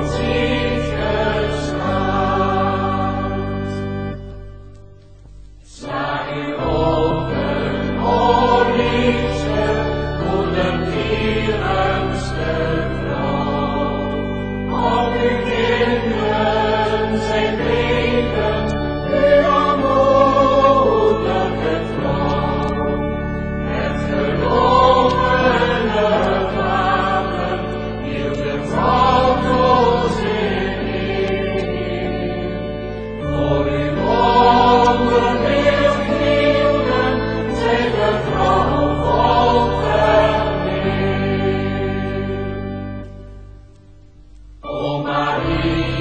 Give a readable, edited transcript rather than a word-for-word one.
ziet gestaat. Sla uw ogen, o liefste, goedertierenste vrouw. Op uw kinderen zij breken, uw moederlijke trouw. Het geloophende vader hield de foutloos in eer. Voor uw onbeweegd hielden zij de vrouw vol verleer. O Maria,